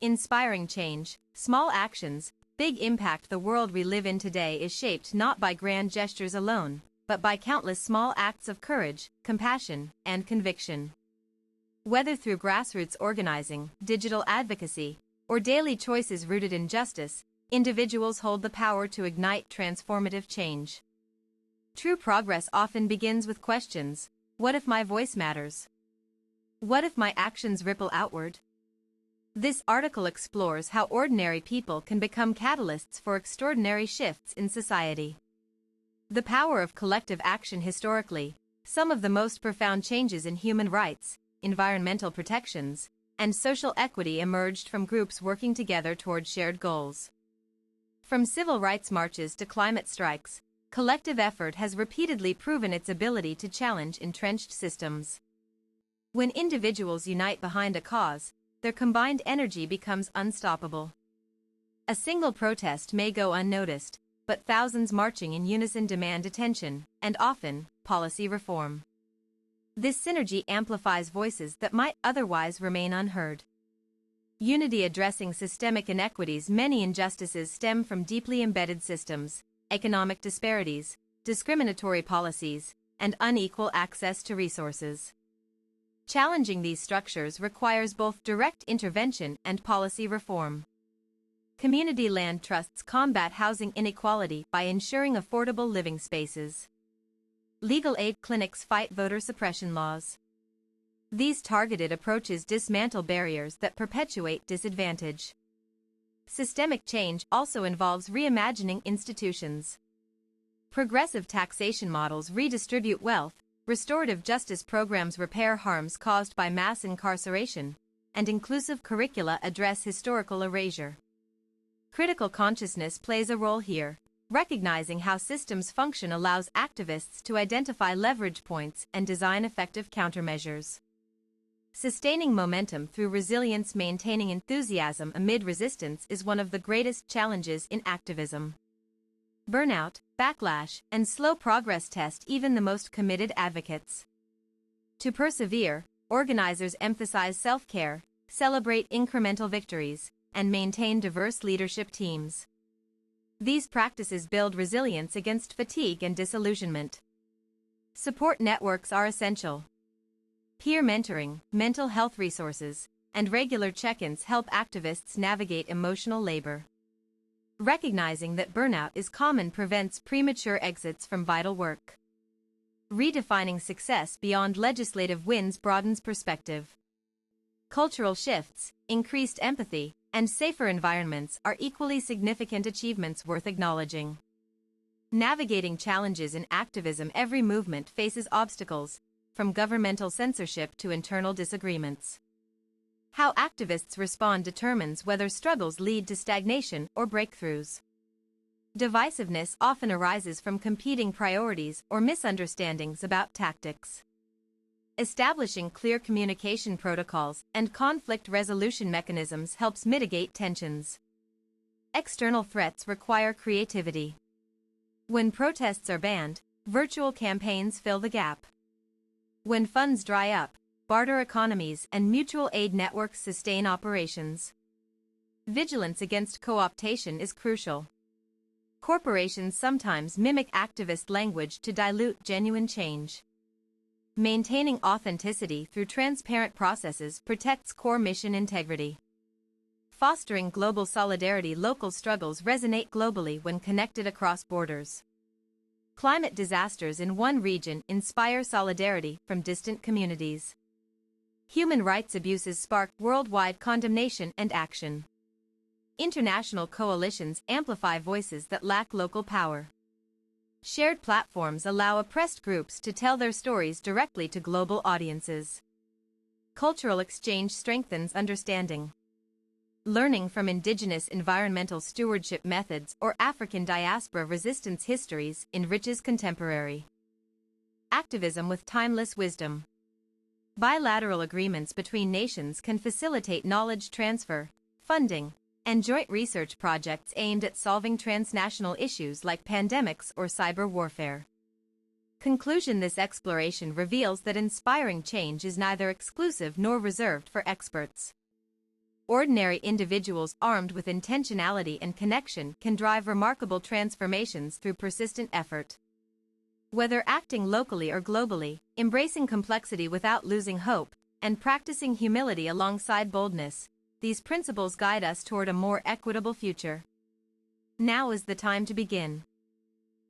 Inspiring change, small actions, big impact. The world we live in today is shaped not by grand gestures alone, but by countless small acts of courage, compassion, and conviction. Whether through grassroots organizing, digital advocacy, or daily choices rooted in justice, individuals hold the power to ignite transformative change. True progress often begins with questions. What if my voice matters? What if my actions ripple outward? This article explores how ordinary people can become catalysts for extraordinary shifts in society. The power of collective action. Historically, some of the most profound changes in human rights, environmental protections, and social equity emerged from groups working together toward shared goals. From civil rights marches to climate strikes, collective effort has repeatedly proven its ability to challenge entrenched systems. When individuals unite behind a cause, their combined energy becomes unstoppable. A single protest may go unnoticed, but thousands marching in unison demand attention, and often, policy reform. This synergy amplifies voices that might otherwise remain unheard. Unity addressing systemic inequities. Many injustices stem from deeply embedded systems, economic disparities, discriminatory policies, and unequal access to resources. Challenging these structures requires both direct intervention and policy reform. Community land trusts combat housing inequality by ensuring affordable living spaces. Legal aid clinics fight voter suppression laws. These targeted approaches dismantle barriers that perpetuate disadvantage. Systemic change also involves reimagining institutions. Progressive taxation models redistribute wealth, restorative justice programs repair harms caused by mass incarceration, and inclusive curricula address historical erasure. Critical consciousness plays a role here. Recognizing how systems function allows activists to identify leverage points and design effective countermeasures. Sustaining momentum through resilience. Maintaining enthusiasm amid resistance is one of the greatest challenges in activism. Burnout, backlash, and slow progress test even the most committed advocates. To persevere, organizers emphasize self-care, celebrate incremental victories, and maintain diverse leadership teams. These practices build resilience against fatigue and disillusionment. Support networks are essential. Peer mentoring, mental health resources, and regular check-ins help activists navigate emotional labor. Recognizing that burnout is common prevents premature exits from vital work. Redefining success beyond legislative wins broadens perspective. Cultural shifts, increased empathy, and safer environments are equally significant achievements worth acknowledging. Navigating challenges in activism. Every movement faces obstacles, from governmental censorship to internal disagreements. How activists respond determines whether struggles lead to stagnation or breakthroughs. Divisiveness often arises from competing priorities or misunderstandings about tactics. Establishing clear communication protocols and conflict resolution mechanisms helps mitigate tensions. External threats require creativity. When protests are banned, virtual campaigns fill the gap. When funds dry up, barter economies and mutual aid networks sustain operations. Vigilance against co-optation is crucial. Corporations sometimes mimic activist language to dilute genuine change. Maintaining authenticity through transparent processes protects core mission integrity. Fostering global solidarity. Local struggles resonate globally when connected across borders. Climate disasters in one region inspire solidarity from distant communities. Human rights abuses spark worldwide condemnation and action. International coalitions amplify voices that lack local power. Shared platforms allow oppressed groups to tell their stories directly to global audiences. Cultural exchange strengthens understanding. Learning from indigenous environmental stewardship methods or African diaspora resistance histories enriches contemporary activism with timeless wisdom. Bilateral agreements between nations can facilitate knowledge transfer, funding, and joint research projects aimed at solving transnational issues like pandemics or cyber warfare. Conclusion. This exploration reveals that inspiring change is neither exclusive nor reserved for experts. ordinary individuals armed with intentionality and connection can drive remarkable transformations through persistent effort. Whether acting locally or globally, embracing complexity without losing hope, and practicing humility alongside boldness, these principles guide us toward a more equitable future. Now is the time to begin.